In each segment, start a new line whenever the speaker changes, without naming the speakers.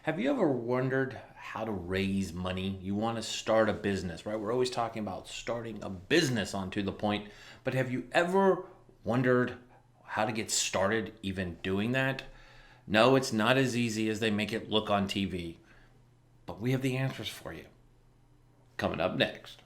Have you ever wondered how to raise money? You want to start a business, right? We're always talking about starting a business onto the point, but have you ever wondered how to get started even doing that? No, it's not as easy as they make it look on TV, but we have the answers for you. Coming up next.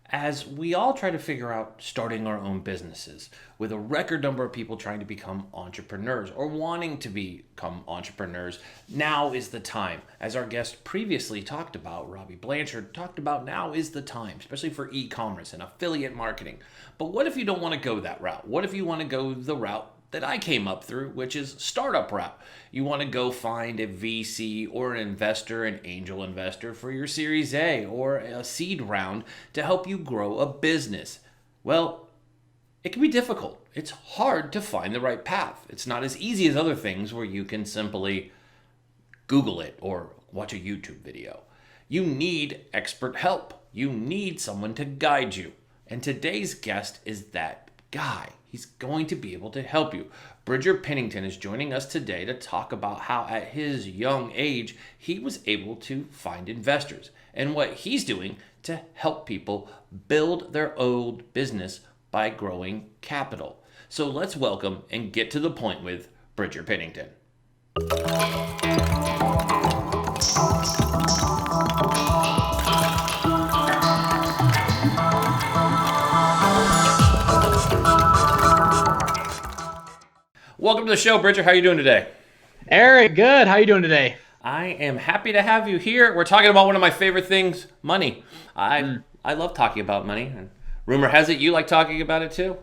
As we all try to figure out starting our own businesses, with a record number of people trying to become entrepreneurs or wanting to become entrepreneurs, now is the time. As our guest previously talked about, Robbie Blanchard talked about, now is the time, especially for e-commerce and affiliate marketing. But what if you don't want to go that route? What if you want to go the route that I came up through, which is startup route? You want to go find a VC or an investor, an angel investor for your Series A or a seed round to help you grow a business. Well, it can be difficult. It's hard to find the right path. It's not as easy as other things where you can simply Google it or watch a YouTube video. You need expert help. You need someone to guide you. And today's guest is that guy. He's going to be able to help you. Bridger Pennington is joining us today to talk about how at his young age he was able to find investors and what he's doing to help people build their own business by growing capital. So let's welcome and get to the point with Bridger Pennington. Welcome to the show, Bridger. How are you doing today?
Eric, good. How are you doing today?
I am happy to have you here. We're talking about one of my favorite things, money. I love talking about money, and rumor has it you like talking about it too.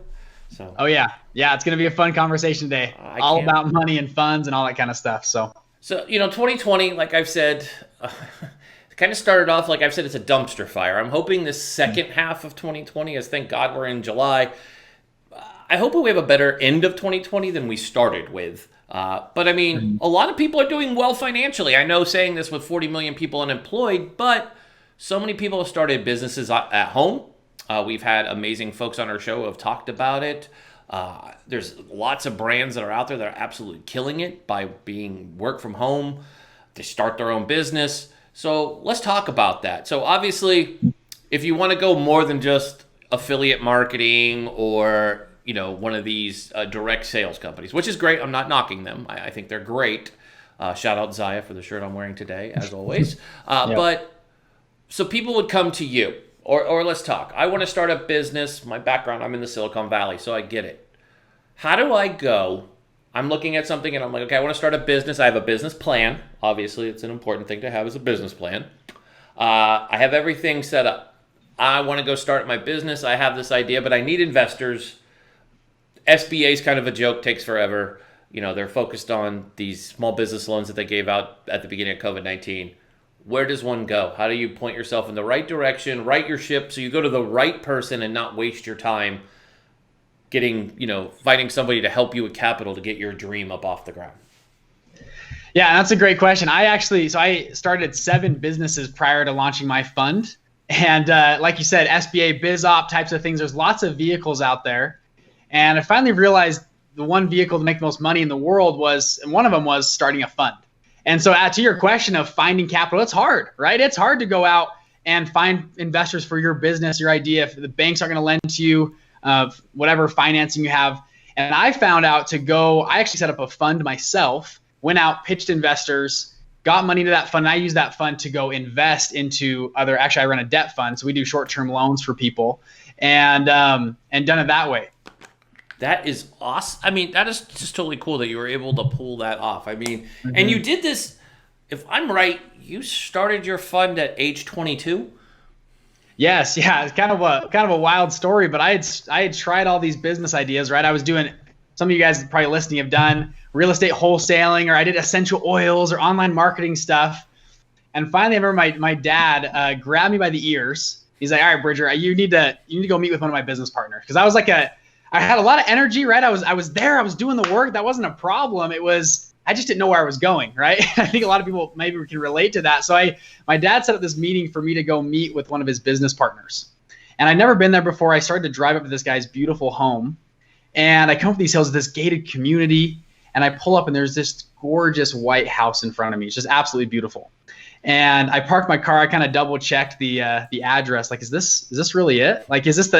Oh yeah, it's gonna be a fun conversation today. All about money and funds and all that kind of stuff. So
2020, like I've said, kind of started off like I've said, it's a dumpster fire. I'm hoping this second half of 2020, as thank God we're in July. I hope we have a better end of 2020 than we started with. But I mean, a lot of people are doing well financially. I know saying this with 40 million people unemployed, but so many people have started businesses at home. We've had amazing folks on our show who have talked about it. There's lots of brands that are out there that are absolutely killing it by being work from home. They start their own business. So let's talk about that. So obviously, if you want to go more than just affiliate marketing or one of these direct sales companies, which is great. I'm not knocking them. I think they're great. Shout out Zaya for the shirt I'm wearing today, as always. But so people would come to you, or let's talk. I want to start a business. My background, I'm in the Silicon Valley, so I get it. How do I go? I'm looking at something and I'm like, okay, I want to start a business. I have a business plan. Obviously, it's an important thing to have as a business plan. I have everything set up. I want to go start my business. I have this idea, but I need investors. SBA is kind of a joke, takes forever. They're focused on these small business loans that they gave out at the beginning of COVID-19. Where does one go? How do you point yourself in the right direction, right your ship, so you go to the right person and not waste your time finding somebody to help you with capital to get your dream up off the ground?
Yeah, that's a great question. I started 7 businesses prior to launching my fund. And like you said, SBA, BizOp types of things, there's lots of vehicles out there. And I finally realized the one vehicle to make the most money in the world and one of them was starting a fund. And so to your question of finding capital, it's hard, right? It's hard to go out and find investors for your business, your idea. If the banks aren't going to lend to you, whatever financing you have. And I found out I actually set up a fund myself, went out, pitched investors, got money to that fund. And I use that fund to go invest into actually I run a debt fund. So we do short-term loans for people and done it that way.
That is awesome. I mean, that is just totally cool that you were able to pull that off. I mean, and you did this, if I'm right, you started your fund at age 22?
Yes, yeah, it's kind of a wild story, but I had tried all these business ideas, right? I was doing some of you guys probably listening have done real estate wholesaling, or I did essential oils or online marketing stuff. And finally, I remember my dad grabbed me by the ears. He's like, all right, Bridger, you need to go meet with one of my business partners. Because I was like I had a lot of energy, right? I was there, I was doing the work. That wasn't a problem. I just didn't know where I was going, right? I think a lot of people maybe can relate to that. So my dad set up this meeting for me to go meet with one of his business partners. And I'd never been there before. I started to drive up to this guy's beautiful home. And I come up these hills, this gated community, and I pull up and there's this gorgeous white house in front of me. It's just absolutely beautiful. And I parked my car. I kind of double checked the address. Like, is this really it? Like, is this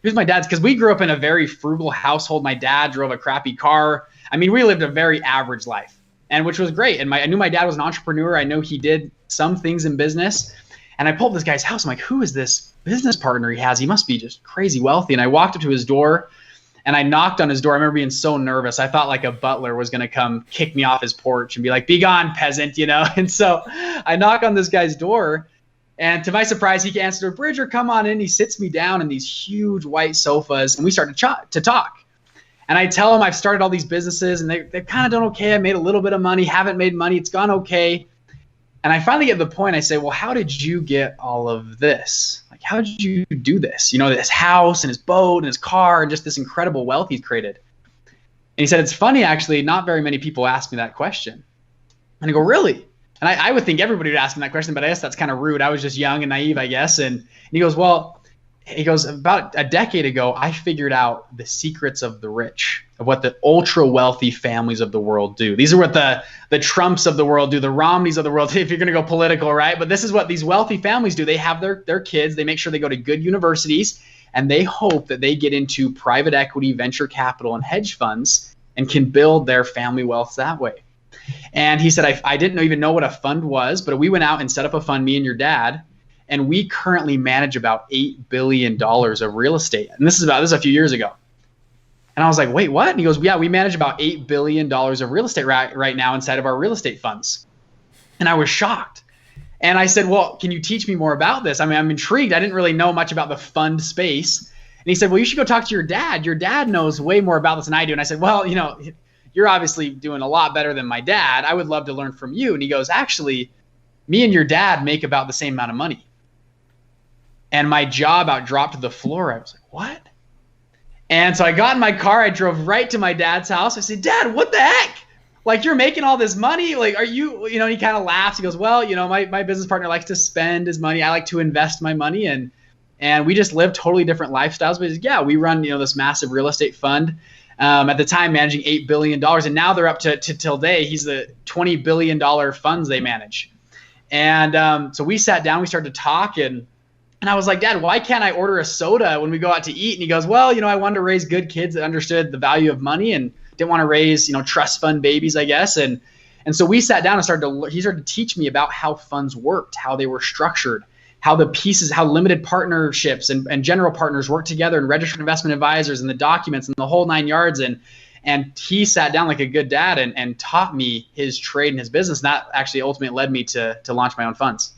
here's my dad's? Because we grew up in a very frugal household. My dad drove a crappy car. I mean, we lived a very average life, and which was great. And I knew my dad was an entrepreneur. I know he did some things in business. And I pulled up this guy's house. I'm like, who is this business partner he has? He must be just crazy wealthy. And I walked up to his door. And I knocked on his door. I remember being so nervous. I thought like a butler was going to come kick me off his porch and be like, be gone, peasant, you know? And so I knock on this guy's door. And to my surprise, he answered, Bridger, come on in. He sits me down in these huge white sofas. And we start to talk. And I tell him I've started all these businesses. And they've kind of done okay. I made a little bit of money. Haven't made money. It's gone okay. And I finally get to the point. I say, well, how did you get all of this? Like, how did you do this? You know, this house and his boat and his car and just this incredible wealth he's created. And he said, it's funny, actually, not very many people ask me that question. And I go, really? And I would think everybody would ask me that question, but I guess that's kind of rude. I was just young and naive, I guess. And he goes, about a decade ago, I figured out the secrets of the rich, of what the ultra wealthy families of the world do. These are what the Trumps of the world do, the Romneys of the world, if you're going to go political, right? But this is what these wealthy families do. They have their kids, they make sure they go to good universities, and they hope that they get into private equity, venture capital, and hedge funds and can build their family wealth that way. And he said, I didn't even know what a fund was, but we went out and set up a fund, me and your dad, and we currently manage about $8 billion of real estate. And this is a few years ago. And I was like, wait, what? And he goes, yeah, we manage about $8 billion of real estate right now inside of our real estate funds. And I was shocked. And I said, well, can you teach me more about this? I mean, I'm intrigued. I didn't really know much about the fund space. And he said, well, you should go talk to your dad. Your dad knows way more about this than I do. And I said, well, you know, you're obviously doing a lot better than my dad. I would love to learn from you. And he goes, actually, me and your dad make about the same amount of money. And my jaw about dropped to the floor. I was like, what? And so I got in my car. I drove right to my dad's house. I said, Dad, what the heck? Like, you're making all this money. Like, are you, you know, he kind of laughs. He goes, well, you know, my business partner likes to spend his money. I like to invest my money. And we just live totally different lifestyles. But yeah, we run, you know, this massive real estate fund. At the time, managing $8 billion. And now they're up to till day. He's the $20 billion funds they manage. And so we sat down. We started to talk. And I was like, Dad, why can't I order a soda when we go out to eat? And he goes, well, you know, I wanted to raise good kids that understood the value of money and didn't want to raise, you know, trust fund babies, I guess. And so we sat down and he started to teach me about how funds worked, how they were structured, how the pieces, how limited partnerships and general partners work together, and registered investment advisors and the documents and the whole 9 yards. And he sat down like a good dad and taught me his trade and his business. And that actually ultimately led me to launch my own funds.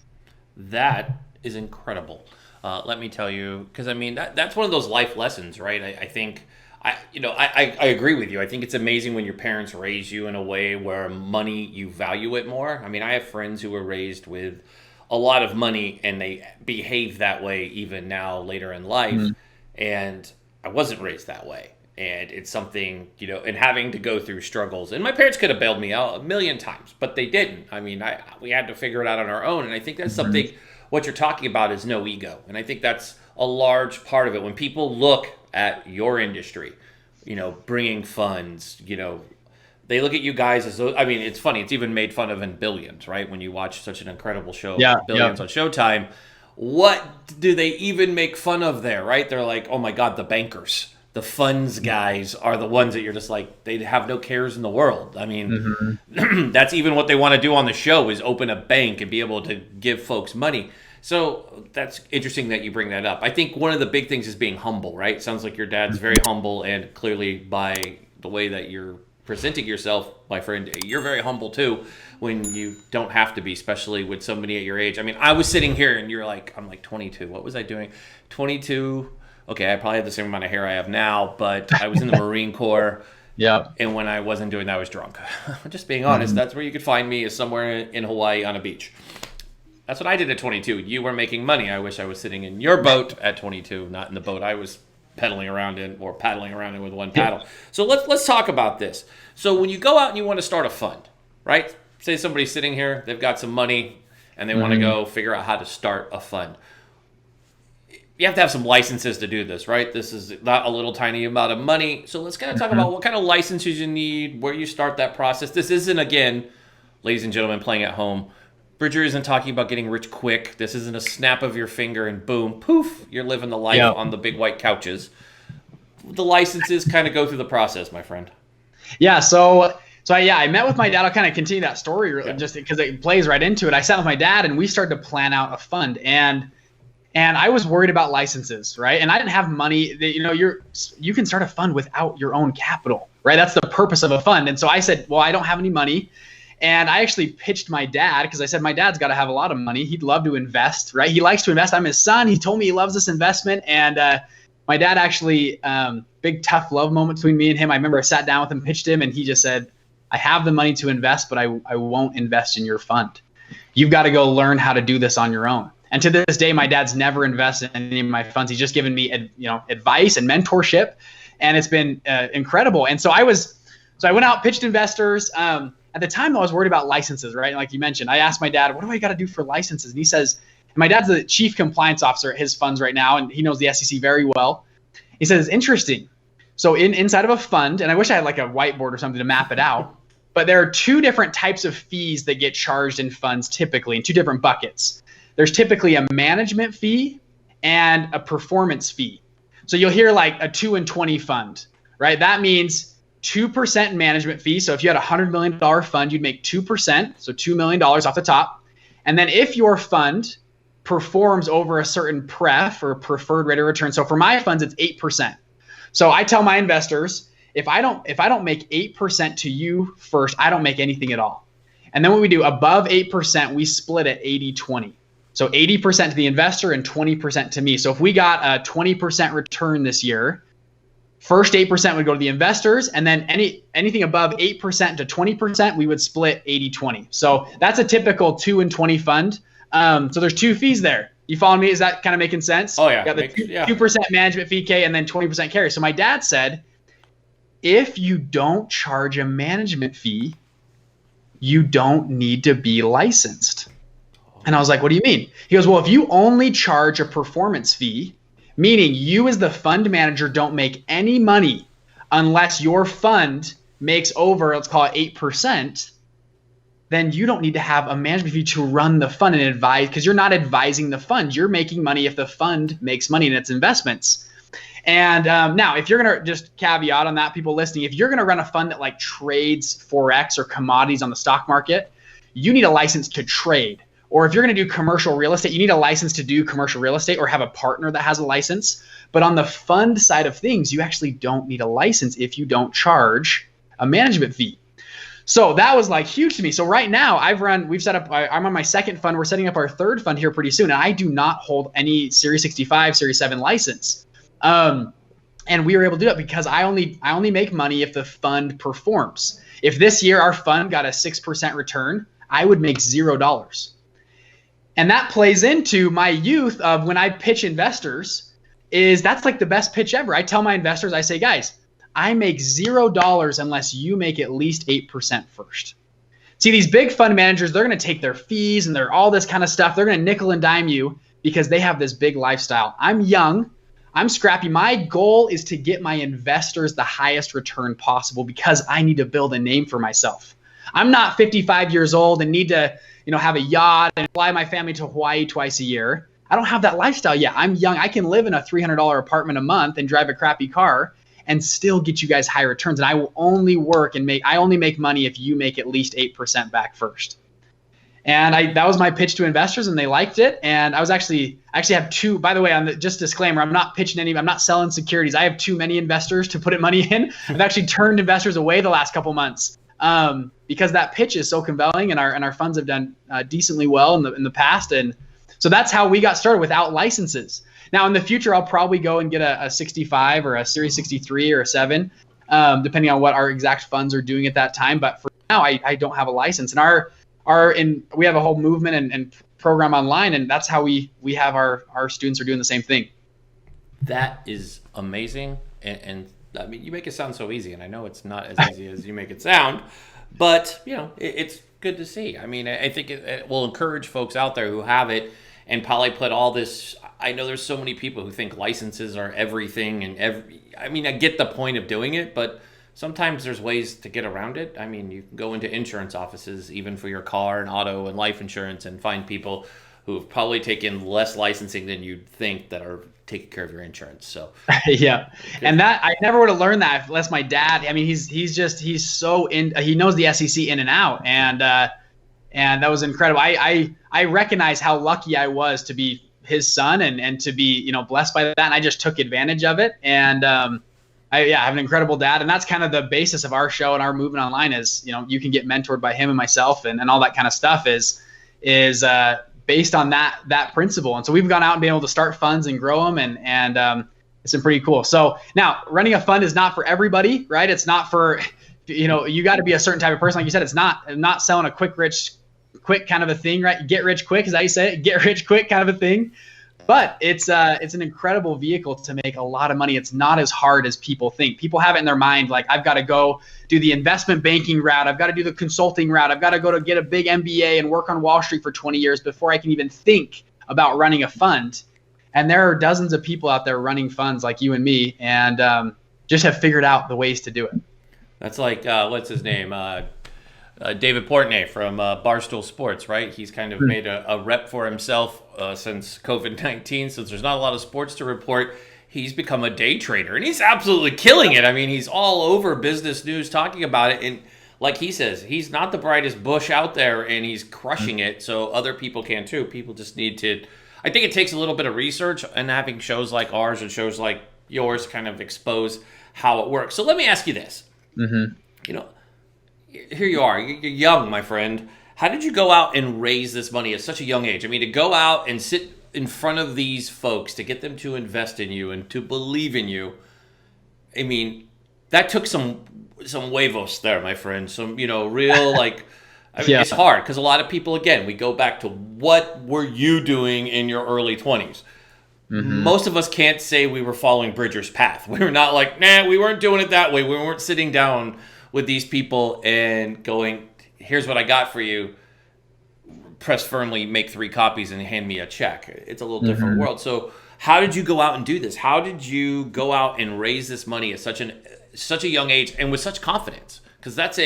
That is incredible. Let me tell you, because I mean, that's one of those life lessons, right? I think, I agree with you. I think it's amazing when your parents raise you in a way where money, you value it more. I mean, I have friends who were raised with a lot of money and they behave that way even now later in life. Mm-hmm. And I wasn't raised that way. And it's something, you know, and having to go through struggles. And my parents could have bailed me out a million times, but they didn't. I mean, we had to figure it out on our own. And I think that's something, what you're talking about is no ego. And I think that's a large part of it. When people look at your industry, you know, bringing funds, you know, they look at you guys as those, I mean, it's funny. It's even made fun of in Billions, right? When you watch such an incredible show, Billions on Showtime, what do they even make fun of there, right? They're like, oh my God, the bankers, the funds guys are the ones that you're just like, they have no cares in the world. I mean, that's even what they want to do on the show is open a bank and be able to give folks money. So that's interesting that you bring that up. I think one of the big things is being humble, right? Sounds like your dad's very humble, and clearly by the way that you're presenting yourself, my friend, you're very humble too when you don't have to be, especially with somebody at your age. I mean, I was sitting here and you're like, I'm like 22. What was I doing? 22. Okay, I probably had the same amount of hair I have now, but I was in the Marine Corps.
Yeah.
And when I wasn't doing that, I was drunk. Just being honest, that's where you could find me, is somewhere in Hawaii on a beach. That's what I did at 22. You were making money. I wish I was sitting in your boat at 22, not in the boat I was pedaling around in, or paddling around in with one paddle. So let's talk about this. So when you go out and you want to start a fund, right? Say somebody's sitting here, they've got some money, and they want to go figure out how to start a fund. You have to have some licenses to do this, right? This is not a little tiny amount of money. So let's kind of talk about what kind of licenses you need, where you start that process. This isn't, again, ladies and gentlemen playing at home, Bridger isn't talking about getting rich quick. This isn't a snap of your finger and boom, poof, you're living the life on the big white couches. The licenses kind of go through the process, my friend.
Yeah, so I met with my dad. I'll kind of continue that story just because it plays right into it. I sat with my dad and we started to plan out a fund, and I was worried about licenses, right? And I didn't have money. You can start a fund without your own capital, right? That's the purpose of a fund. And so I said, well, I don't have any money. And I actually pitched my dad, because I said, my dad's got to have a lot of money. He'd love to invest, right? He likes to invest. I'm his son. He told me he loves this investment. And my dad actually, big tough love moment between me and him. I remember I sat down with him, pitched him, and he just said, I have the money to invest, but I won't invest in your fund. You've got to go learn how to do this on your own. And to this day, my dad's never invested in any of my funds. He's just given me advice and mentorship, and it's been incredible. And so I went out, pitched investors. At the time, I was worried about licenses, right? Like you mentioned, I asked my dad, what do I got to do for licenses? And he says, and my dad's the chief compliance officer at his funds right now, and he knows the SEC very well. He says, it's interesting. So inside of a fund, and I wish I had like a whiteboard or something to map it out, but there are two different types of fees that get charged in funds typically, in two different buckets. There's typically a management fee and a performance fee. So you'll hear like a 2 and 20 fund, right? That means 2% management fee. So if you had a $100 million fund, you'd make 2%, so $2 million off the top. And then if your fund performs over a certain pref or preferred rate of return, so for my funds, it's 8%. So I tell my investors, if I don't make 8% to you first, I don't make anything at all. And then what we do, above 8%, we split it 80-20. So 80% to the investor and 20% to me. So if we got a 20% return this year, first 8% would go to the investors, and then anything above 8% to 20%, we would split 80-20. So that's a typical 2 and 20 fund. So there's two fees there. You follow me? Is that kind of making sense?
Oh, yeah.
You got the 2% management fee, K, and then 20% carry. So my dad said, if you don't charge a management fee, you don't need to be licensed. And I was like, what do you mean? He goes, well, if you only charge a performance fee, meaning you as the fund manager don't make any money unless your fund makes over, let's call it 8%, then you don't need to have a management fee to run the fund and advise, because you're not advising the fund. You're making money if the fund makes money in its investments. And now, if you're going to, just caveat on that, people listening, if you're going to run a fund that like trades Forex or commodities on the stock market, you need a license to trade. Or if you're going to do commercial real estate, you need a license to do commercial real estate or have a partner that has a license. But on the fund side of things, you actually don't need a license if you don't charge a management fee. So that was like huge to me. So right now I'm on my second fund. We're setting up our third fund here pretty soon. And I do not hold any Series 65, Series 7 license. And we were able to do it because I only make money if the fund performs. If this year our fund got a 6% return, I would make $0. And that plays into my youth of when I pitch investors, is that's like the best pitch ever. I tell my investors, I say, guys, I make $0 unless you make at least 8% first. See, these big fund managers, they're going to take their fees and they're all this kind of stuff. They're going to nickel and dime you because they have this big lifestyle. I'm young. I'm scrappy. My goal is to get my investors the highest return possible because I need to build a name for myself. I'm not 55 years old and need to, have a yacht and fly my family to Hawaii twice a year. I don't have that lifestyle yet. I'm young. I can live in a $300 apartment a month and drive a crappy car and still get you guys high returns. And I will only I only make money if you make at least 8% back first. And that was my pitch to investors, and they liked it. And I actually have two, by the way, just disclaimer, I'm not pitching I'm not selling securities. I have too many investors to put money in. I've actually turned investors away the last couple months because that pitch is so compelling, and our funds have done decently well in the past. And so that's how we got started without licenses. Now in the future, I'll probably go and get a 65 or a Series 63 or a 7. depending on what our exact funds are doing at that time. But for now, I don't have a license, and we have a whole movement and program online, and that's how we have our students are doing the same thing.
That is amazing, and I mean, you make it sound so easy, and I know it's not as easy as you make it sound, but it's good to see. I mean, I think it will encourage folks out there who have it and probably put all this. I know there's so many people who think licenses are everything, and I mean, I get the point of doing it, but sometimes there's ways to get around it. I mean, you can go into insurance offices, even for your car and auto and life insurance, and find people who have probably taken less licensing than you'd think that are taking care of your insurance. So
yeah. And that I never would have learned that unless my dad. I mean, he's so in. He knows the SEC in and out, and that was incredible. I recognize how lucky I was to be his son and to be blessed by that, and I just took advantage of it. And I have an incredible dad, and that's kind of the basis of our show and our movement online is you can get mentored by him and myself and all that kind of stuff is based on that principle. And so we've gone out and been able to start funds and grow them, and it's been pretty cool. So now running a fund is not for everybody, right? It's not for, you got to be a certain type of person. Like you said, it's not selling a quick kind of a thing, right? Get rich quick, is that how you say it? Get rich quick kind of a thing. But it's an incredible vehicle to make a lot of money. It's not as hard as people think. People have it in their mind, like, I've got to go do the investment banking route. I've got to do the consulting route. I've got to go to get a big MBA and work on Wall Street for 20 years before I can even think about running a fund. And there are dozens of people out there running funds like you and me, and just have figured out the ways to do it.
That's like, what's his name? David Portnoy from Barstool Sports, right? He's kind of made a rep for himself since COVID-19. Since there's not a lot of sports to report, he's become a day trader, and he's absolutely killing it. I mean, he's all over business news talking about it. And like he says, he's not the brightest bush out there, and he's crushing it. So other people can too. People just need to, I think it takes a little bit of research, and having shows like ours and shows like yours kind of expose how it works. So let me ask you this. Here you are, you're young, my friend. How did you go out and raise this money at such a young age? I mean, to go out and sit in front of these folks, to get them to invest in you and to believe in you. I mean, that took some huevos there, my friend. Some, real, like, I mean, It's hard because a lot of people, again, we go back to what were you doing in your early 20s? Mm-hmm. Most of us can't say we were following Bridger's path. We were not like, we weren't doing it that way. We weren't sitting down with these people and going, here's what I got for you, press firmly, make 3 copies and hand me a check. It's a little different world. So how did you go out and do this? How did you go out and raise this money at such a young age and with such confidence? Because that's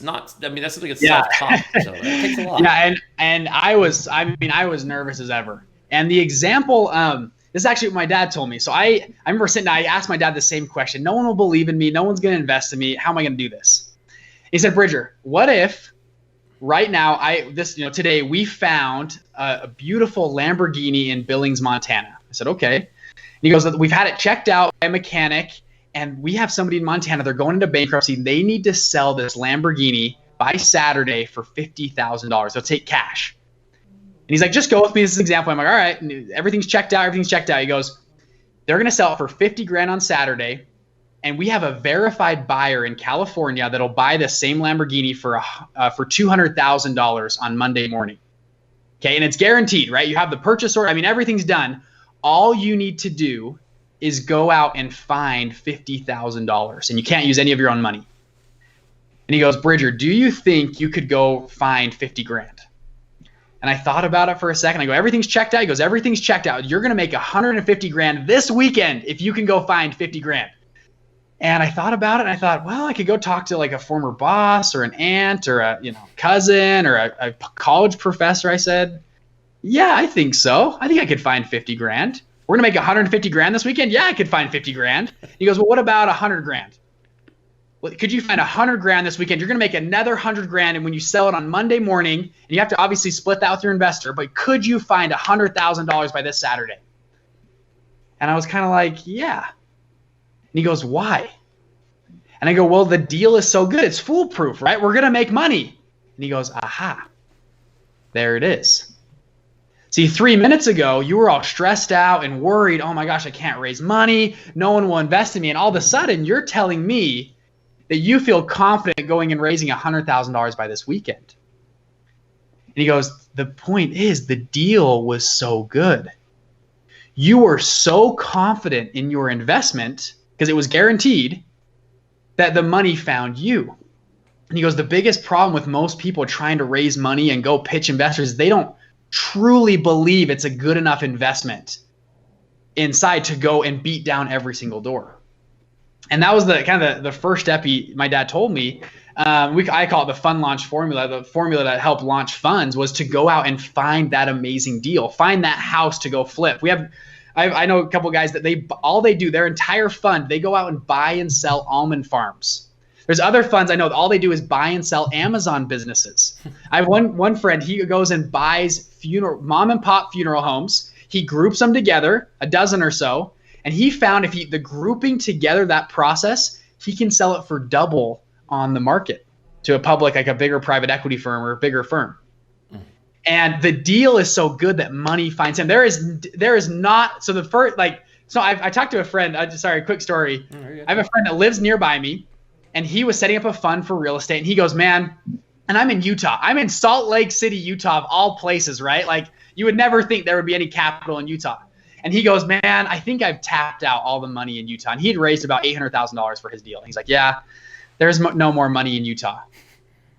not, I mean, that's something that's self-taught. So it takes a lot.
Yeah. And I was nervous as ever. And the example, this is actually what my dad told me. So I remember sitting down, I asked my dad the same question. No one will believe in me. No one's going to invest in me. How am I going to do this? He said, Bridger, what if right now, today we found a beautiful Lamborghini in Billings, Montana. I said, okay. And he goes, we've had it checked out by a mechanic, and we have somebody in Montana. They're going into bankruptcy. They need to sell this Lamborghini by Saturday for $50,000. They'll take cash. And he's like, just go with me. This is an example. I'm like, all right, everything's checked out. He goes, they're going to sell it for $50,000 on Saturday. And we have a verified buyer in California that'll buy the same Lamborghini for $200,000 on Monday morning. Okay. And it's guaranteed, right? You have the purchase order. I mean, everything's done. All you need to do is go out and find $50,000, and you can't use any of your own money. And he goes, Bridger, do you think you could go find $50,000? And I thought about it for a second. I go, everything's checked out. He goes, everything's checked out. You're going to make $150,000 this weekend if you can go find $50,000. And I thought about it, and I thought, well, I could go talk to like a former boss or an aunt or a cousin or a college professor. I said, yeah, I think so. I think I could find $50,000. We're going to make $150,000 this weekend. Yeah, I could find $50,000. He goes, well, what about $100,000? Well, could you find $100,000 this weekend? You're going to make another $100,000, and when you sell it on Monday morning, and you have to obviously split that with your investor, but could you find $100,000 by this Saturday? And I was kind of like, yeah. And he goes, why? And I go, well, the deal is so good. It's foolproof, right? We're going to make money. And he goes, aha, there it is. See, 3 minutes ago, you were all stressed out and worried. Oh my gosh, I can't raise money. No one will invest in me. And all of a sudden, you're telling me that you feel confident going and raising $100,000 by this weekend. And he goes, the point is the deal was so good. You were so confident in your investment because it was guaranteed that the money found you. And he goes, the biggest problem with most people trying to raise money and go pitch investors, they don't truly believe it's a good enough investment inside to go and beat down every single door. And that was the kind of the first step my dad told me. I call it the fund launch formula. The formula that helped launch funds was to go out and find that amazing deal, find that house to go flip. I know a couple of guys that all they do, their entire fund, they go out and buy and sell almond farms. There's other funds I know that all they do is buy and sell Amazon businesses. I have one friend, he goes and buys mom and pop funeral homes. He groups them together, a dozen or so, and he found if the grouping together that process, he can sell it for double on the market to a public, like a bigger private equity firm or a bigger firm. And the deal is so good that money finds him. There is not, so the first, I talked to a friend, quick story. I have a friend that lives nearby me, and he was setting up a fund for real estate. And he goes, man, and I'm in Utah. I'm in Salt Lake City, Utah, of all places, right? Like, you would never think there would be any capital in Utah. And he goes, man, I think I've tapped out all the money in Utah. And he'd raised about $800,000 for his deal. And he's like, yeah, there's no more money in Utah.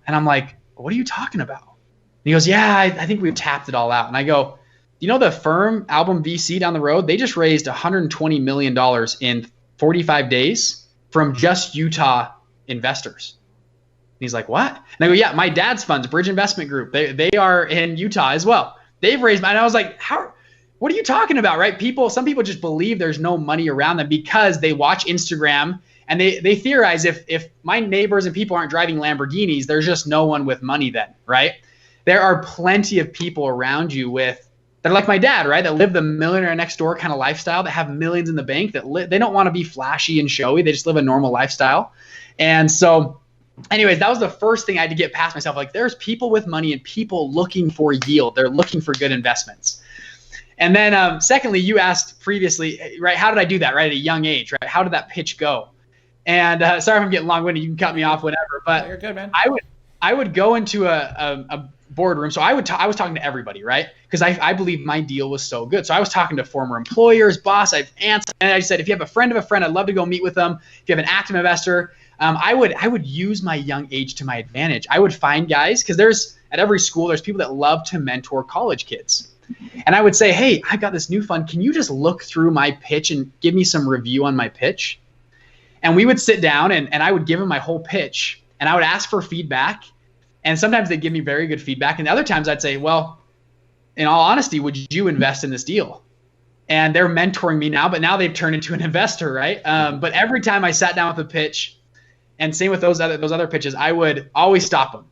And I'm like, what are you talking about? And he goes, yeah, I think we've tapped it all out. And I go, you know, the firm, Album VC down the road, they just raised $120 million in 45 days from just Utah investors. And he's like, what? And I go, yeah, my dad's funds, Bridge Investment Group, they are in Utah as well. They've raised money. And I was like, what are you talking about, right? Some people just believe there's no money around them because they watch Instagram and they theorize if my neighbors and people aren't driving Lamborghinis, there's just no one with money then, right? There are plenty of people around you that are like my dad, right? That live the millionaire next door kind of lifestyle, that have millions in the bank, they don't want to be flashy and showy. They just live a normal lifestyle. And so anyways, that was the first thing I had to get past myself. Like, there's people with money and people looking for yield. They're looking for good investments. And then secondly, you asked previously, right, how did I do that, right, at a young age, right? How did that pitch go? And sorry if I'm getting long-winded. You can cut me off whenever. But
you're good, man.
I would go into a boardroom. So I was talking to everybody, right? Because I believe my deal was so good. So I was talking to former employers, boss, I have aunts, and I said, if you have a friend of a friend, I'd love to go meet with them. If you have an active investor, I would use my young age to my advantage. I would find guys, because at every school, there's people that love to mentor college kids. And I would say, hey, I've got this new fund. Can you just look through my pitch and give me some review on my pitch? And we would sit down and I would give them my whole pitch and I would ask for feedback. And sometimes they'd give me very good feedback. And other times I'd say, well, in all honesty, would you invest in this deal? And they're mentoring me now, but now they've turned into an investor, right? But every time I sat down with a pitch, and same with those other pitches, I would always stop them.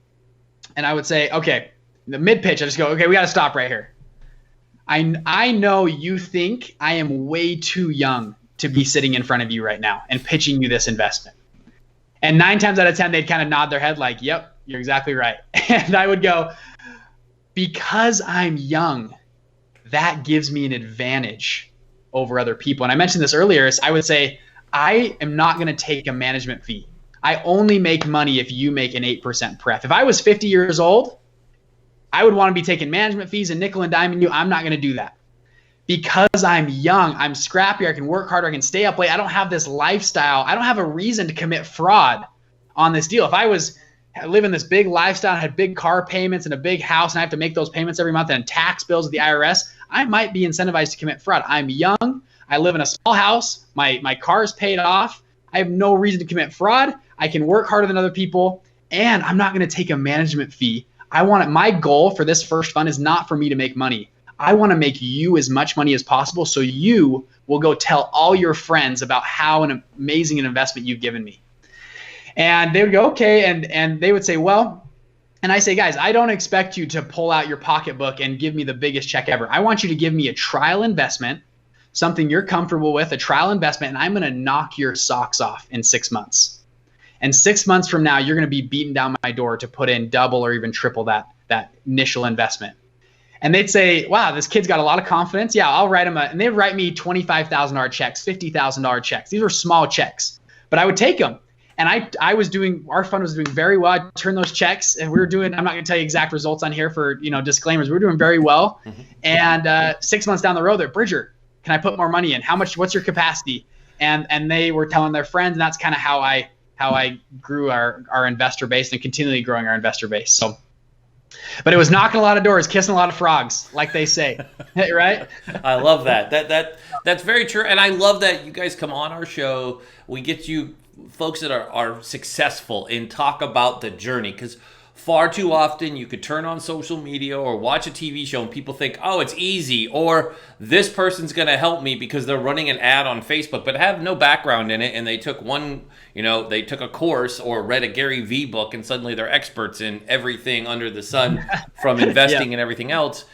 And I would say, okay, the mid pitch, I just go, okay, we got to stop right here. I know you think I am way too young to be sitting in front of you right now and pitching you this investment. And 9 times out of 10, they'd kind of nod their head like, yep, you're exactly right. And I would go, because I'm young, that gives me an advantage over other people. And I mentioned this earlier, is I would say, I am not going to take a management fee. I only make money if you make an 8% pref. If I was 50 years old, I would want to be taking management fees and nickel and diming you. I'm not going to do that. Because I'm young, I'm scrappier, I can work harder, I can stay up late. I don't have this lifestyle. I don't have a reason to commit fraud on this deal. If I was living this big lifestyle and had big car payments and a big house and I have to make those payments every month and tax bills with the IRS, I might be incentivized to commit fraud. I'm young. I live in a small house. My car is paid off. I have no reason to commit fraud. I can work harder than other people, and I'm not going to take a management fee. My goal for this first fund is not for me to make money. I want to make you as much money as possible so you will go tell all your friends about how amazing an investment you've given me. And they would go, okay, and they would say, well, and I say, guys, I don't expect you to pull out your pocketbook and give me the biggest check ever. I want you to give me a trial investment, something you're comfortable with, a trial investment, and I'm going to knock your socks off in 6 months. And 6 months from now, you're going to be beating down my door to put in double or even triple that initial investment. And they'd say, wow, this kid's got a lot of confidence. Yeah, I'll write him and they'd write me $25,000 checks, $50,000 checks. These were small checks, but I would take them. And our fund was doing very well. I turned those checks and we were doing, I'm not going to tell you exact results on here for, disclaimers. We were doing very well. And 6 months down the road, they're, Bridger, can I put more money in? What's your capacity? And they were telling their friends, and that's kind of how I grew our investor base and continually growing our investor base. So, but it was knocking a lot of doors, kissing a lot of frogs, like they say, right?
I love that. That's very true. And I love that you guys come on our show. We get you folks that are successful and talk about the journey, because far too often you could turn on social media or watch a TV show and people think, oh, it's easy, or this person's going to help me because they're running an ad on Facebook, but have no background in it. And they took they took a course or read a Gary Vee book and suddenly they're experts in everything under the sun from investing and everything else.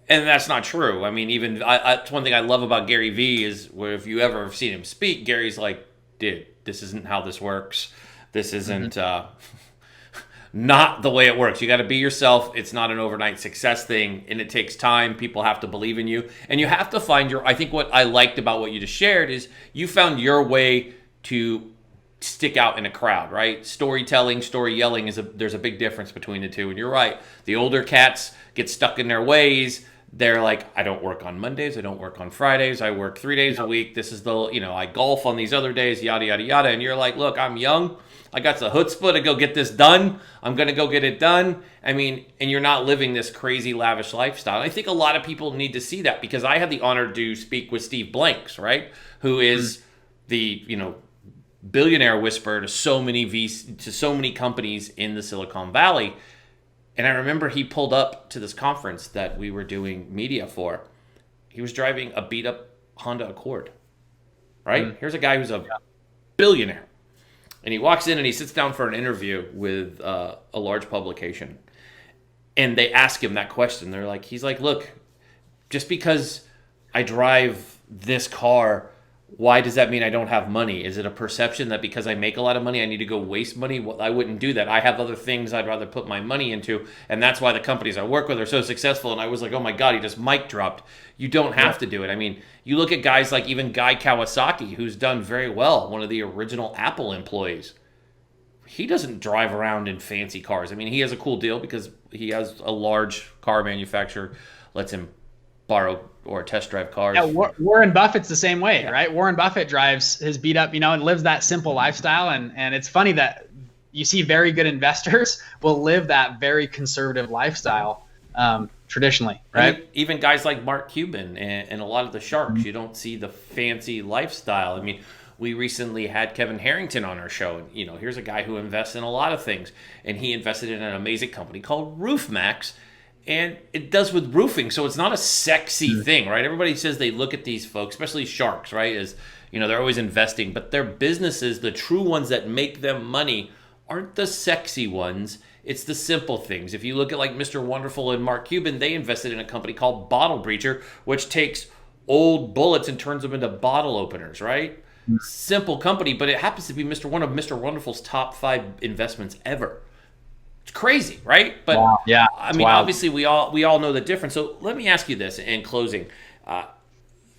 And that's not true. I mean, even that's one thing I love about Gary Vee is where if you ever have seen him speak, Gary's like, dude, this isn't how this works. This isn't not the way it works. You got to be yourself. It's not an overnight success thing, and it takes time. People have to believe in you, and you have to find I think what I liked about what you just shared is you found your way to stick out in a crowd, right? Storytelling, story yelling there's a big difference between the two, and you're right. The older cats get stuck in their ways. They're like, I don't work on Mondays. I don't work on Fridays. I work 3 days a week. This is I golf on these other days, yada, yada, yada. And you're like, look, I'm young. I got the chutzpah to go get this done. I'm going to go get it done. I mean, and you're not living this crazy lavish lifestyle. I think a lot of people need to see that, because I had the honor to speak with Steve Blanks, right? Who is the, billionaire whisperer to so many companies in the Silicon Valley. And I remember he pulled up to this conference that we were doing media for. He was driving a beat up Honda Accord, right? Here's a guy who's a billionaire. And he walks in and he sits down for an interview with a large publication. And they ask him that question. He's like, look, just because I drive this car, why does that mean I don't have money? Is it a perception that because I make a lot of money, I need to go waste money? Well, I wouldn't do that. I have other things I'd rather put my money into. And that's why the companies I work with are so successful. And I was like, oh my God, he just mic dropped. You don't have to do it. I mean, you look at guys like even Guy Kawasaki, who's done very well, one of the original Apple employees. He doesn't drive around in fancy cars. I mean, he has a cool deal because he has a large car manufacturer, lets him borrow or test drive cars.
Yeah, Warren Buffett's the same way, right? Warren Buffett drives his beat up, and lives that simple lifestyle. And it's funny that you see very good investors will live that very conservative lifestyle traditionally, right?
I mean, even guys like Mark Cuban and a lot of the sharks, you don't see the fancy lifestyle. I mean, we recently had Kevin Harrington on our show. And, here's a guy who invests in a lot of things. And he invested in an amazing company called RoofMax. And it does with roofing, so it's not a sexy thing, right? Everybody says they look at these folks, especially sharks, right? As they're always investing, but their businesses, the true ones that make them money, aren't the sexy ones. It's the simple things. If you look at like Mr. Wonderful and Mark Cuban, they invested in a company called Bottle Breacher, which takes old bullets and turns them into bottle openers, right? Simple company, but it happens to be one of Mr. Wonderful's top 5 investments ever. It's crazy, right? But
wow. Yeah,
I mean, obviously we all know the difference. So let me ask you this in closing. I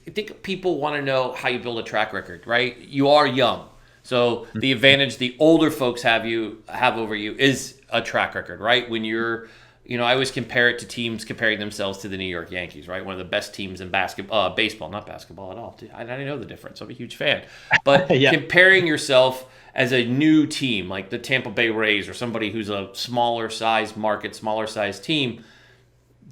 think people want to know how you build a track record, right? You are young. So the advantage the older folks have over you is a track record, right? When you're, I always compare it to teams comparing themselves to the New York Yankees, right? One of the best teams in baseball, not basketball at all. I didn't know the difference. I'm a huge fan. But comparing yourself as a new team, like the Tampa Bay Rays or somebody who's a smaller size market, smaller size team,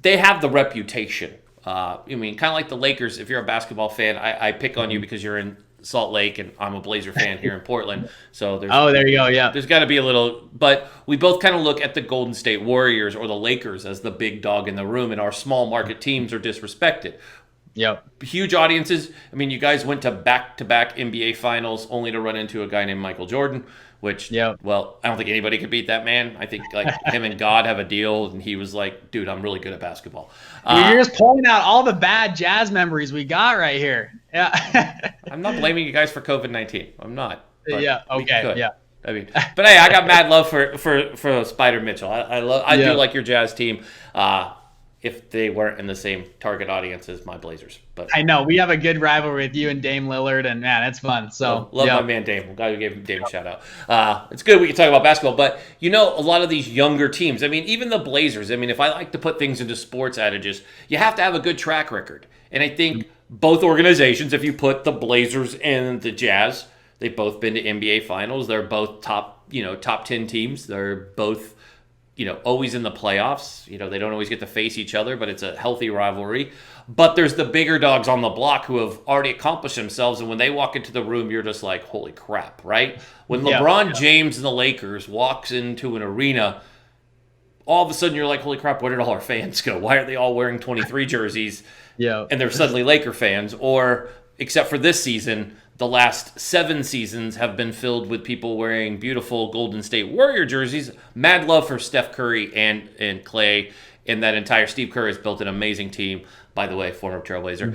they have the reputation. I mean, kind of like the Lakers. If you're a basketball fan, I pick on you because you're in Salt Lake and I'm a Blazer fan here in Portland. So
there you go. Yeah,
there's got to be a little, but we both kind of look at the Golden State Warriors or the Lakers as the big dog in the room, and our small market teams are disrespected.
Yep.
Huge audiences. I mean, you guys went to back-to-back NBA finals only to run into a guy named Michael Jordan, which, well, I don't think anybody could beat that man. I think like him and God have a deal, and he was like, dude, I'm really good at basketball.
You're just pulling out all the bad Jazz memories we got right here. Yeah.
I'm not blaming you guys for COVID-19. I'm not.
Yeah. Okay. Yeah.
I mean, but hey, I got mad love for Spider Mitchell. I do like your Jazz team. if they weren't in the same target audience as my Blazers. But
I know we have a good rivalry with you and Dame Lillard, and man, it's fun. So
love my man Dame. I'm glad we gave Dame a shout out. It's good we can talk about basketball, but a lot of these younger teams. I mean, even the Blazers. I mean, if I like to put things into sports adages, you have to have a good track record, and I think both organizations, if you put the Blazers and the Jazz, they've both been to NBA Finals. They're both top 10 teams. They're both always in the playoffs. They don't always get to face each other, but it's a healthy rivalry. But there's the bigger dogs on the block who have already accomplished themselves, and when they walk into the room, you're just like, holy crap, right? When LeBron James and the Lakers walks into an arena, all of a sudden you're like, holy crap, where did all our fans go? Why are they all wearing 23 jerseys?
Yeah.
And they're suddenly Laker fans. Or, except for this season, the last 7 seasons have been filled with people wearing beautiful Golden State Warrior jerseys. Mad love for Steph Curry and Clay, and that entire Steve Kerr has built an amazing team. By the way, former Trailblazer,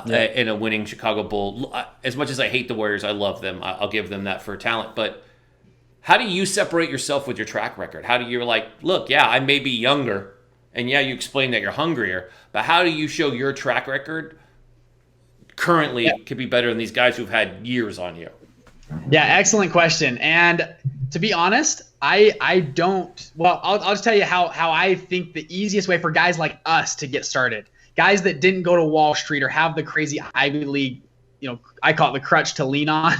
and a winning Chicago Bull. As much as I hate the Warriors, I love them. I'll give them that for talent. But how do you separate yourself with your track record? How do you look, I may be younger, and you explain that you're hungrier, but how do you show your track record currently could be better than these guys who've had years on you?
Yeah, excellent question. And to be honest, I don't. Well, I'll just tell you how I think the easiest way for guys like us to get started, guys that didn't go to Wall Street or have the crazy Ivy League, I call it the crutch to lean on,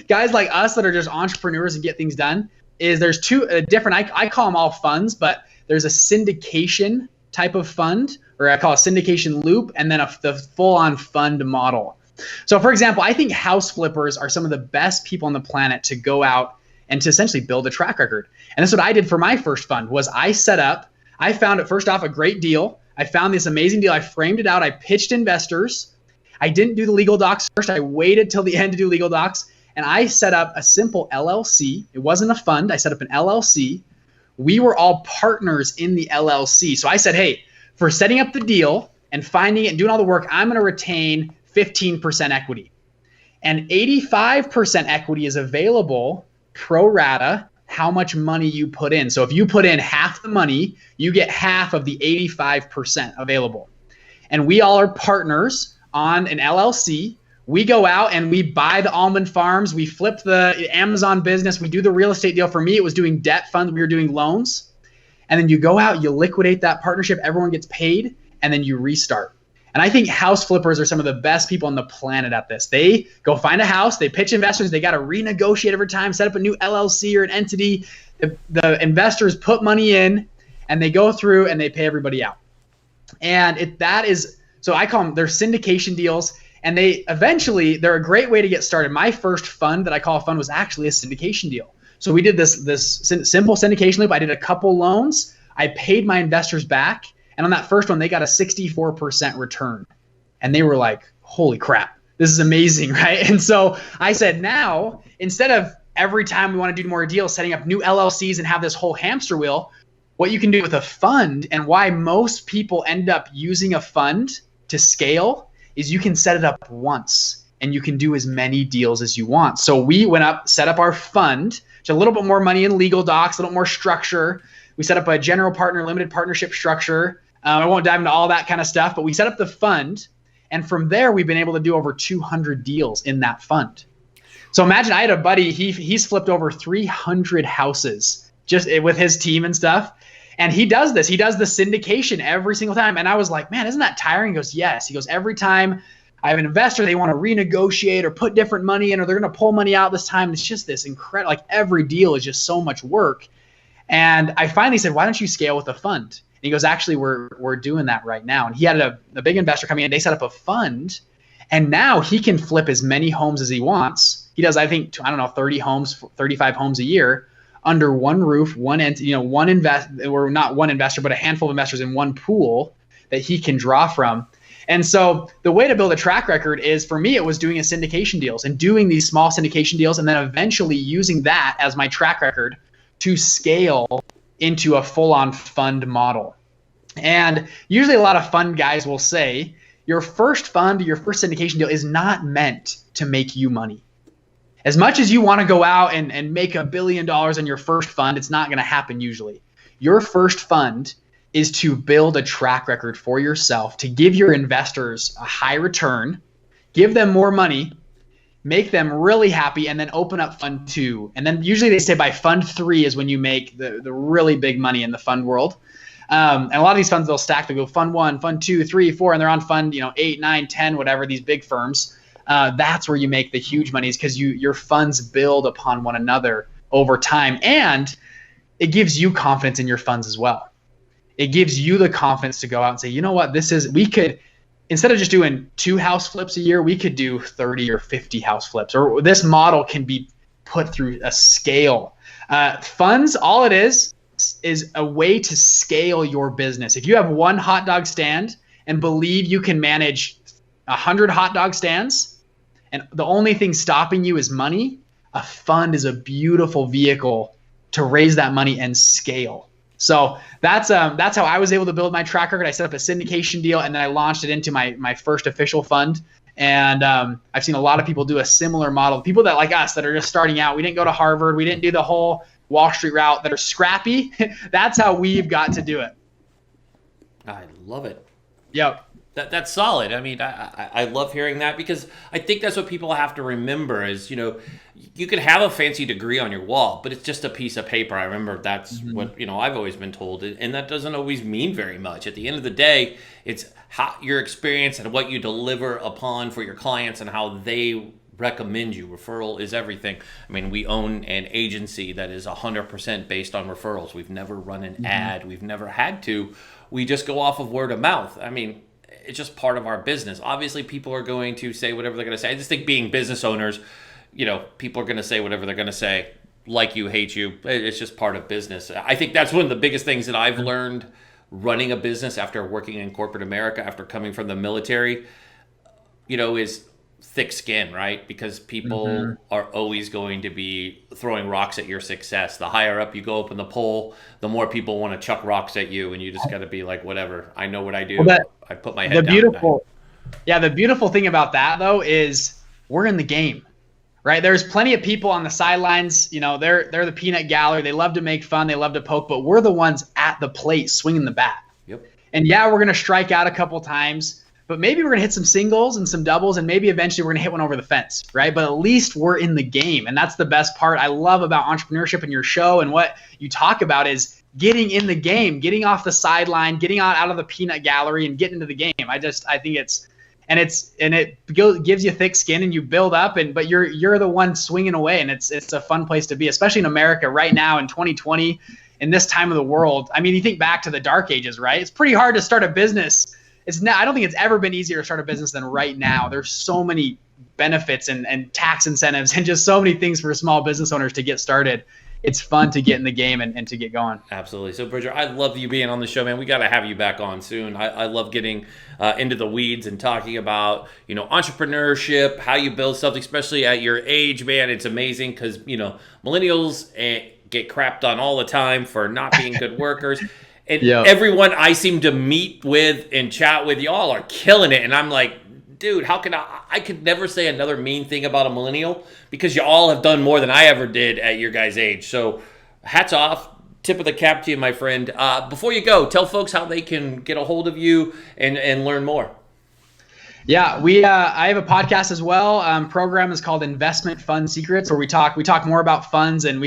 guys like us that are just entrepreneurs and get things done, is there's two different, I call them all funds, but there's a syndication type of fund, or I call it syndication loop, and then the full-on fund model. So, for example, I think house flippers are some of the best people on the planet to go out and to essentially build a track record. And that's what I did for my first fund. Was I found it first off a great deal. I found this amazing deal. I framed it out. I pitched investors. I didn't do the legal docs first. I waited till the end to do legal docs. And I set up a simple LLC. It wasn't a fund. I set up an LLC. We were all partners in the LLC. So I said, hey, for setting up the deal and finding it and doing all the work, I'm going to retain 15% equity. And 85% equity is available pro rata how much money you put in. So if you put in half the money, you get half of the 85% available. And we all are partners on an LLC. We go out and we buy the almond farms. We flip the Amazon business. We do the real estate deal. For me, it was doing debt funds. We were doing loans. And then you go out, you liquidate that partnership. Everyone gets paid, and then you restart. And I think house flippers are some of the best people on the planet at this. They go find a house, they pitch investors, they got to renegotiate every time, set up a new LLC or an entity. The investors put money in, and they go through and they pay everybody out. And so I call them, they're syndication deals, and they're a great way to get started. My first fund that I call a fund was actually a syndication deal. So we did this simple syndication loop. I did a couple loans. I paid my investors back. And on that first one, they got a 64% return. And they were like, holy crap, this is amazing, right? And so I said, now, instead of every time we want to do more deals, setting up new LLCs and have this whole hamster wheel, what you can do with a fund, and why most people end up using a fund to scale, is you can set it up once and you can do as many deals as you want. So we went up, set up our fund, which a little bit more money in legal docs, a little more structure. We set up a general partner, limited partnership structure. I won't dive into all that kind of stuff, but we set up the fund. And from there, we've been able to do over 200 deals in that fund. So imagine I had a buddy, he's flipped over 300 houses just with his team and stuff. And he does this. He does the syndication every single time. And I was like, man, isn't that tiring? He goes, yes. He goes, every time I have an investor, they want to renegotiate or put different money in, or they're going to pull money out this time. It's just this incredible, like every deal is just so much work. And I finally said, why don't you scale with a fund? And he goes, actually, we're doing that right now. And he had a big investor coming in. They set up a fund, and now he can flip as many homes as he wants. He does, I think, 30 homes, 35 homes a year under one roof, or not one investor, but a handful of investors in one pool that he can draw from. And so the way to build a track record is, for me, it was doing a syndication deals and doing these small syndication deals, and then eventually using that as my track record to scale into a full-on fund model. And usually a lot of fund guys will say, your first fund, your first syndication deal is not meant to make you money. As much as you want to go out and make $1 billion in your first fund, it's not going to happen usually. Your first fund is to build a track record for yourself, to give your investors a high return, give them more money, make them really happy, and then open up fund 2. And then usually they say by fund 3 is when you make the really big money in the fund world. And a lot of these funds, they'll stack. They'll go fund 1, fund 2, 3, 4, and they're on fund 8, 9, 10, whatever, these big firms. That's where you make the huge monies, because your funds build upon one another over time. And it gives you confidence in your funds as well. It gives you the confidence to go out and say, you know what, we could, instead of just doing 2 house flips a year, we could do 30 or 50 house flips. Or this model can be put through a scale. Funds, all it is a way to scale your business. If you have one hot dog stand and believe you can manage 100 hot dog stands, and the only thing stopping you is money, a fund is a beautiful vehicle to raise that money and scale. So that's how I was able to build my track record. I set up a syndication deal, and then I launched it into my first official fund. And I've seen a lot of people do a similar model. People that like us that are just starting out. We didn't go to Harvard. We didn't do the whole Wall Street route, that are scrappy. That's how we've got to do it.
I love it.
Yep.
That's solid. I mean, I love hearing that, because I think that's what people have to remember is, you could have a fancy degree on your wall, but it's just a piece of paper. I remember that's what, I've always been told, and that doesn't always mean very much. At the end of the day, it's how your experience and what you deliver upon for your clients and how they recommend you. Referral is everything. I mean, we own an agency that is 100% based on referrals. We've never run an ad. We've never had to. We just go off of word of mouth. I mean, it's just part of our business. Obviously, people are going to say whatever they're going to say. I just think being business owners, people are going to say whatever they're going to say, like you, hate you. It's just part of business. I think that's one of the biggest things that I've learned running a business after working in corporate America, after coming from the military, is thick skin, right? Because people are always going to be throwing rocks at your success. The higher up you go up in the pole, the more people want to chuck rocks at you, and you just got to be like, whatever. I know what I do.
Well,
I put my head down.
The beautiful thing about that, though, is we're in the game, right? There's plenty of people on the sidelines. They're the peanut gallery. They love to make fun. They love to poke, but we're the ones at the plate swinging the bat.
Yep.
And yeah, we're going to strike out a couple times, but maybe we're going to hit some singles and some doubles, and maybe eventually we're going to hit one over the fence, right? But at least we're in the game, and that's the best part I love about entrepreneurship and your show, and what you talk about is getting in the game, getting off the sideline, getting out of the peanut gallery and getting into the game. I think it gives you thick skin, and you build up, but you're the one swinging away, and it's a fun place to be, especially in America right now in 2020, in this time of the world. I mean, you think back to the dark ages, right? It's pretty hard to start a business. I don't think it's ever been easier to start a business than right now. There's so many benefits and tax incentives and just so many things for small business owners to get started. It's fun to get in the game and to get going.
Absolutely. So, Bridger, I love you being on the show, man. We got to have you back on soon. I love getting into the weeds and talking about, entrepreneurship, how you build something, especially at your age, man. It's amazing because, millennials get crapped on all the time for not being good workers. And everyone I seem to meet with and chat with, y'all are killing it. And I'm like, dude, how can I could never say another mean thing about a millennial, because you all have done more than I ever did at your guys' age. So hats off, tip of the cap to you, my friend. Before you go, tell folks how they can get a hold of you and learn more.
Yeah, I have a podcast as well. Program is called Investment Fund Secrets, where we talk more about funds, and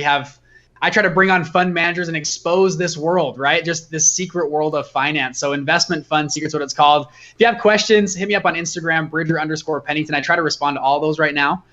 I try to bring on fund managers and expose this world, right? Just this secret world of finance. So Investment Fund Secrets, what it's called. If you have questions, hit me up on Instagram, Bridger_Pennington. I try to respond to all those right now.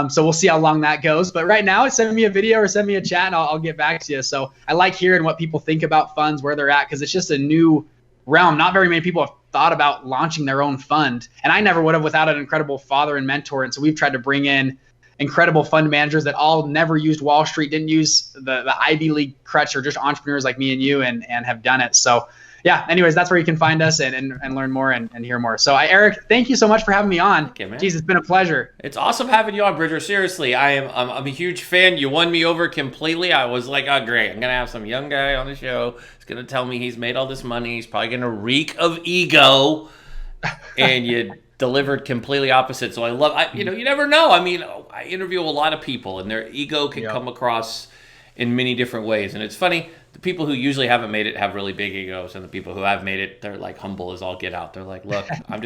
So we'll see how long that goes. But right now, send me a video or send me a chat, and I'll get back to you. So I like hearing what people think about funds, where they're at, because it's just a new realm. Not very many people have thought about launching their own fund. And I never would have without an incredible father and mentor. And so we've tried to bring in incredible fund managers that all never used Wall Street, didn't use the Ivy League crutch, or just entrepreneurs like me and you, and have done it. So yeah, anyways, that's where you can find us and learn more and hear more. So Eric, thank you so much for having me on.
Okay, man.
Jeez, it's been a pleasure.
It's awesome having you on, Bridger. Seriously, I'm a huge fan. You won me over completely. I was like, oh, great. I'm going to have some young guy on the show. He's going to tell me he's made all this money. He's probably going to reek of ego. And you delivered completely opposite. So you never know. I mean, I interview a lot of people, and their ego can come across in many different ways. And it's funny, the people who usually haven't made it have really big egos, and the people who have made it, they're like humble as all get out. They're like, look, I'm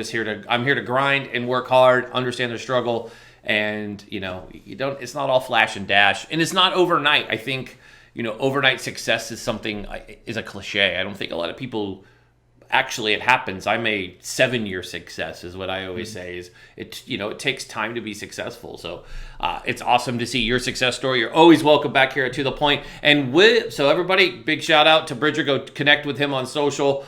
here to grind and work hard, understand their struggle. And, it's not all flash and dash, and it's not overnight. I think, overnight success is a cliche. I don't think a lot of people actually it happens. I'm a 7-year success is what I always say is it takes time to be successful. So it's awesome to see your success story. You're always welcome back here at To The Point. And so everybody, big shout out to Bridger. Go connect with him on social.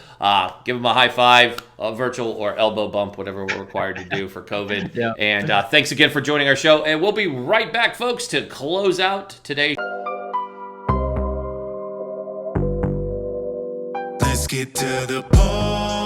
Give him a high five, a virtual or elbow bump, whatever we're required to do for COVID.
Yeah.
And thanks again for joining our show. And we'll be right back, folks, to close out today.
Let's get to the point.